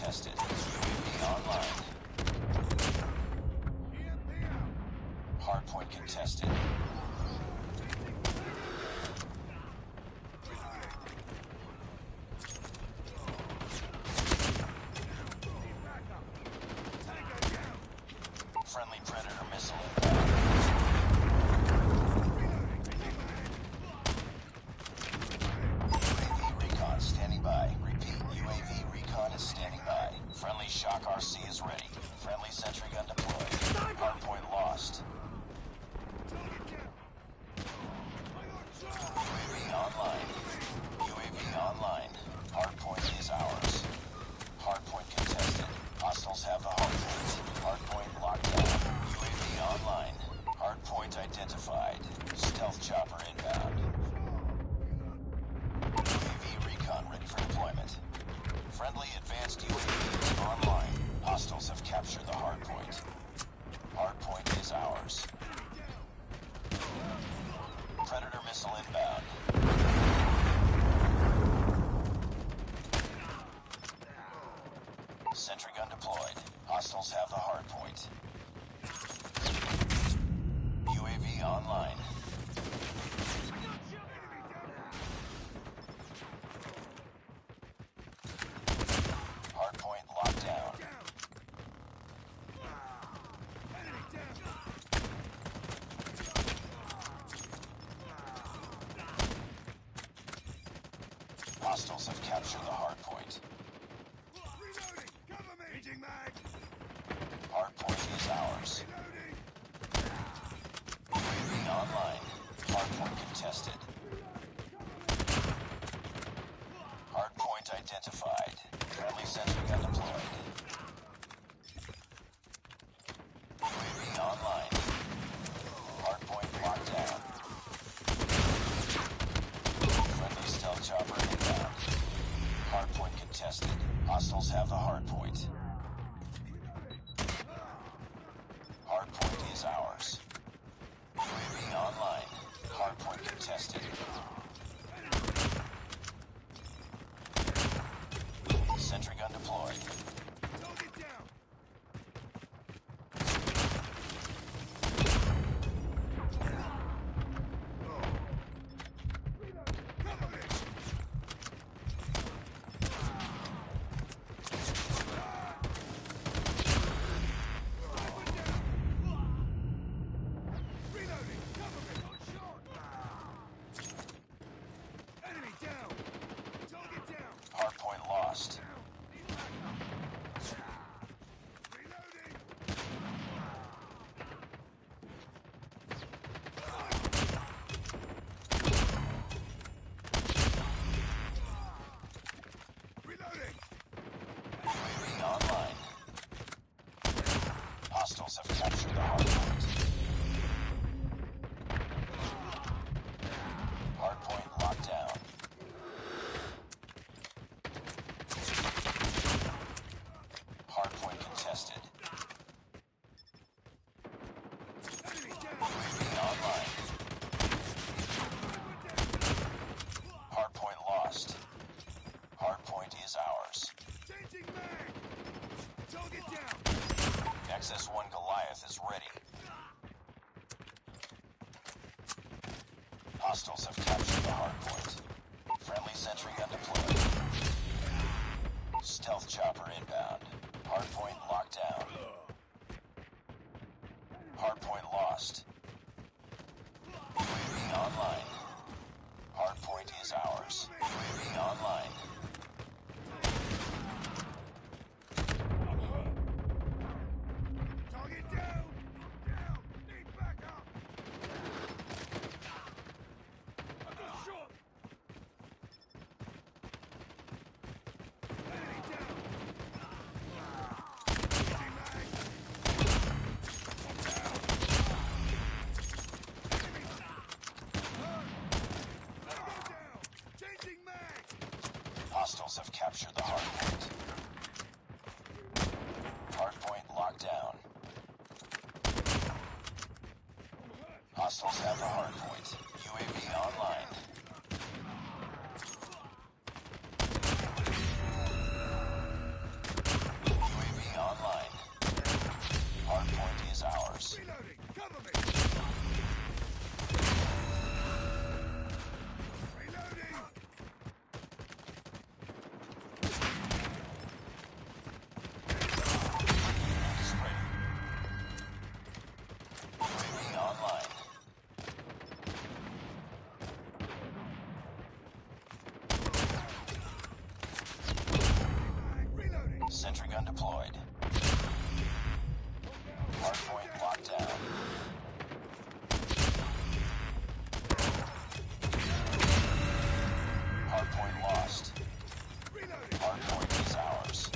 contested. UAV online. Hardpoint contested. Friendly Predator missile inbound. UAV recon standing by. Repeat, UAV recon is standing by. Friendly Shock RC is ready. Friendly sentry gun deployed. Hardpoint lost. UAV online. UAV online. Hardpoint is ours. Hardpoint contested. Hostiles have the hardpoint. Hardpoint locked down. UAV online. Hardpoint identified. Stealth chopper inbound. UAV recon ready for deployment. Friendly advanced UAV online. Hostiles have captured the hardpoint. Hardpoint is ours. Predator missile inbound. Sentry gun deployed. Hostiles have the hardpoint. UAV online. Hardpoint locked down. Hostiles have captured the hardpoint. Hardpoint is ours. UAV online. Hardpoint contested. Hardpoint identified. Friendly sentry gun deployed. UAV online. Hardpoint locked down. Friendly stealth chopper inbound. Hardpoint contested. Hostiles have the hardpoint. Hardpoint is ours. UAV online. Hardpoint contested. Sentry gun deployed. Hardpoint lost. UAV online. Hostiles have captured the hardpoint. Hardpoint locked down. Hardpoint contested. UAV online. Hardpoint lost. Hardpoint is ours. XS-1 Goliath is ready. Hostiles have captured the hardpoint. Friendly sentry gun deployed. Stealth chopper inbound. Hardpoint locked down. Hardpoint lost. UAV online. Hardpoint is ours. UAV online. Target down! Down! Need backup! I've got a shot! Enemy down! Changing mag! Down! Enemy! Hurt! Down! Changing mag! Hostiles have captured the hardpoint. Hardpoint locked down. Hostiles have the hardpoint. UAV online. sentry gun deployed. Hardpoint locked down. Hardpoint lost. Reloading. Hardpoint is ours.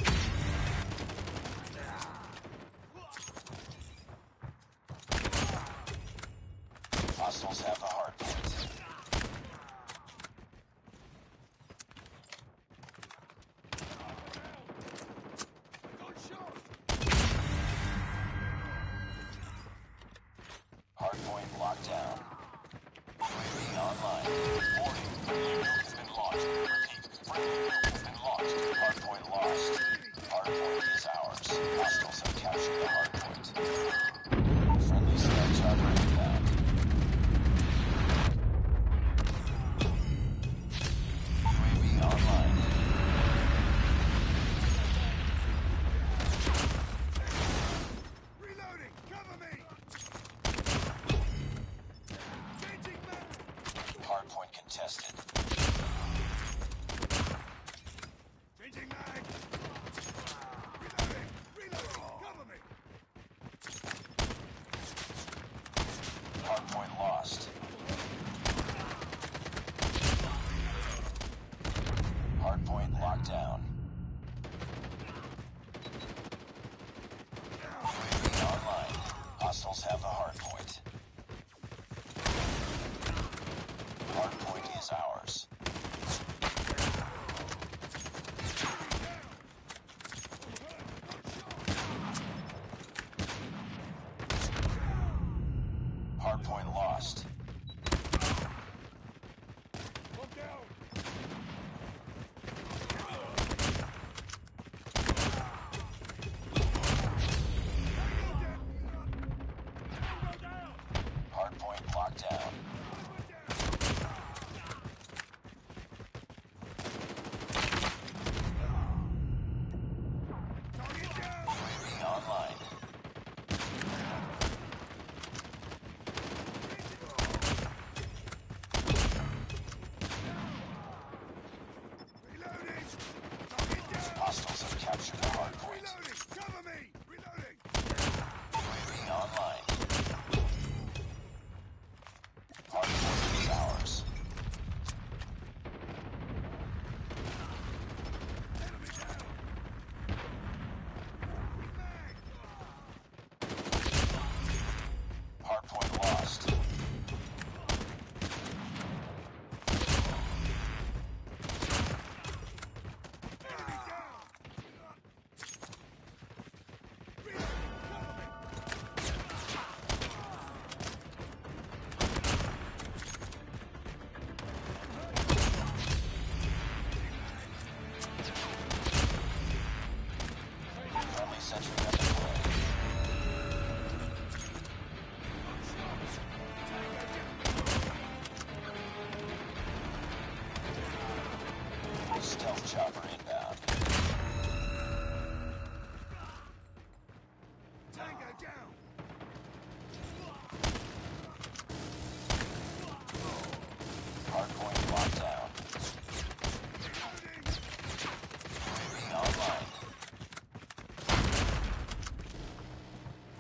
Hostiles have the hardpoint. Got shot. Hardpoint locked down. UAV online. Warning. Friendly nuke has been launched. Repeat. Friendly nuke has been launched. Hardpoint lost. Hardpoint is ours. Hostiles have captured the hardpoint. Friendly stealth chopper inbound. UAV online. Reloading. Cover me. Changing mag. Hardpoint contested. Changing mag. Reloading. Reloading. Cover me. Hardpoint lost. Hardpoint locked down. UAV online. Hostiles have the hardpoint. Hardpoint is ours. Hardpoint lost. One down. Hardpoint locked down. Target down. UAV online. Reloading. Target down. Hostiles have captured the hardpoint. Reloading. Cover me. Reloading. UAV online. Hardpoint is ours. Enemy down. Mag. Hardpoint lost. Enemy down. Reloading. Cover me. Friendly sentry gun deployed. Stealth chopper inbound. Tango down. Hardpoint locked down. Reloading. UAV online.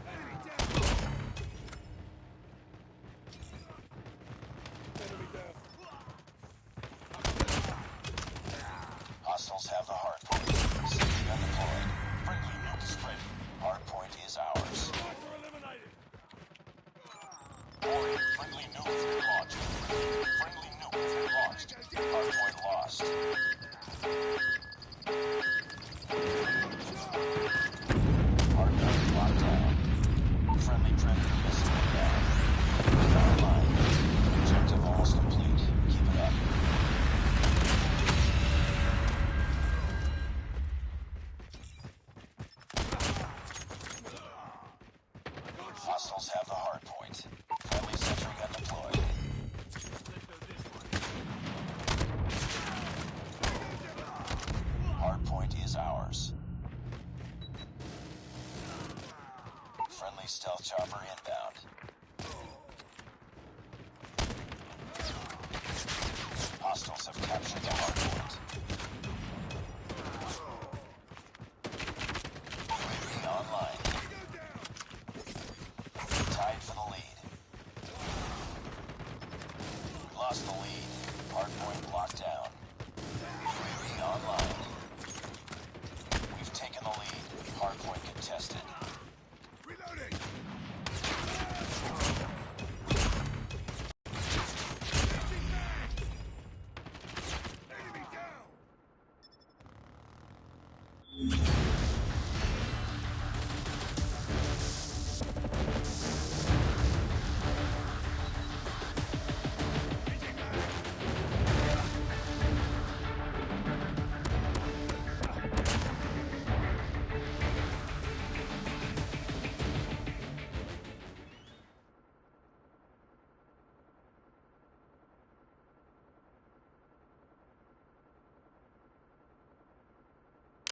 Enemy down. Enemy down. Hostiles have the hardpoint. Sentry gun deployed. Friendly nuke is ready. Hardpoint is ours. Sniper eliminated. Warning. Friendly nuke has been launched. Friendly nuke has been launched. Hardpoint lost. Hardpoint locked down. Friendly predator missile inbound. Online. Objective almost complete. Keep it up. Hostiles have the hardpoint. Friendly sentry gun deployed. Hardpoint is ours. Friendly stealth chopper inbound. Hostiles have captured the hardpoint. Hardpoint contested.